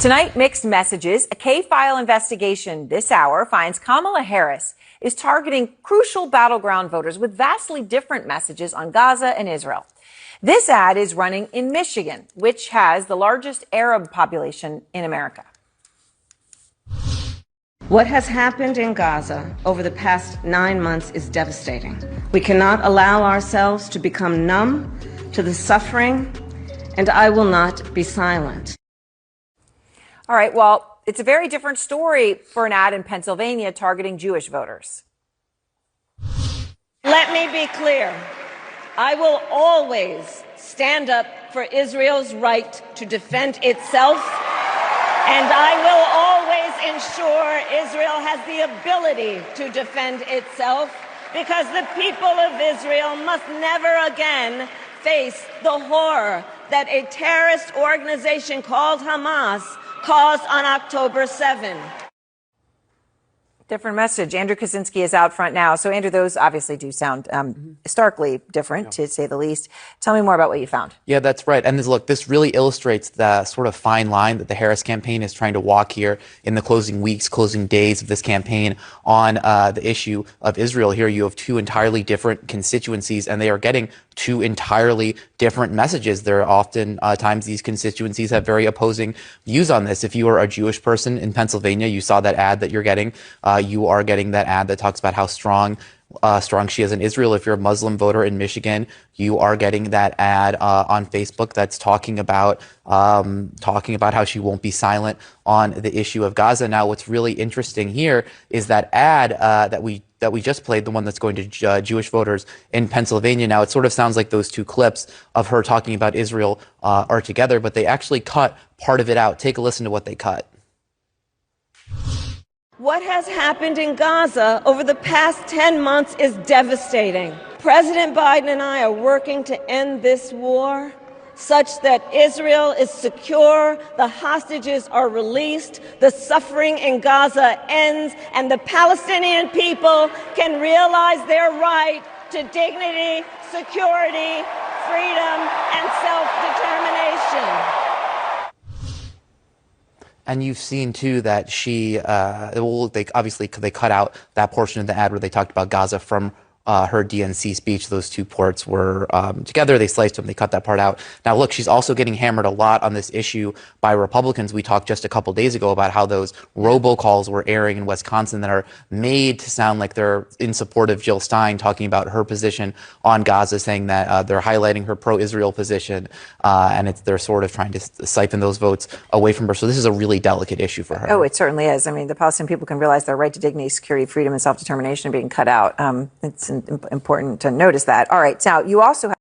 Tonight, mixed messages. A K-file investigation this hour finds Kamala Harris is targeting crucial battleground voters with vastly different messages on Gaza and Israel. This ad is running in Michigan, which has the largest Arab population in America. What has happened in Gaza over the past 9 months is devastating. We cannot allow ourselves to become numb to the suffering, and I will not be silent. All right, well, it's a very different story for an ad in Pennsylvania targeting Jewish voters. Let me be clear. I will always stand up for Israel's right to defend itself, and I will always ensure Israel has the ability to defend itself, because the people of Israel must never again face the horror that a terrorist organization called Hamas caused on October 7. Different message. Andrew Kaczynski is out front now. So, Andrew, those obviously do sound starkly different, to say the least. Tell me more about what you found. Yeah, that's right. And look, this really illustrates the sort of fine line that the Harris campaign is trying to walk here in the closing weeks, closing days of this campaign on the issue of Israel. Here you have two entirely different constituencies, and they are getting two entirely different messages. There are often times these constituencies have very opposing views on this. If you are a Jewish person in Pennsylvania, you saw that ad that you're getting. You are getting that ad that talks about how strong she is in Israel. If you're a Muslim voter in Michigan, you are getting that ad on Facebook that's talking about how she won't be silent on the issue of Gaza. Now, what's really interesting here is that ad that we just played, the one that's going to Jewish voters in Pennsylvania. Now, it sort of sounds like those two clips of her talking about Israel are together, but they actually cut part of it out. Take a listen to what they cut. What has happened in Gaza over the past 10 months is devastating. President Biden and I are working to end this war such that Israel is secure, the hostages are released, the suffering in Gaza ends, and the Palestinian people can realize their right to dignity, security, freedom, and self-determination. And you've seen, too, that they cut out that portion of the ad where they talked about Gaza from her DNC speech. Those two parts were together. They sliced them. They cut that part out. Now, look, she's also getting hammered a lot on this issue by Republicans. We talked just a couple days ago about how those robocalls were airing in Wisconsin that are made to sound like they're in support of Jill Stein, talking about her position on Gaza, saying that they're highlighting her pro-Israel position, and they're sort of trying to siphon those votes away from her. So this is a really delicate issue for her. Oh, it certainly is. I mean, the Palestinian people can realize their right to dignity, security, freedom, and self-determination being cut out. It's important to notice that. All right. Now, you also have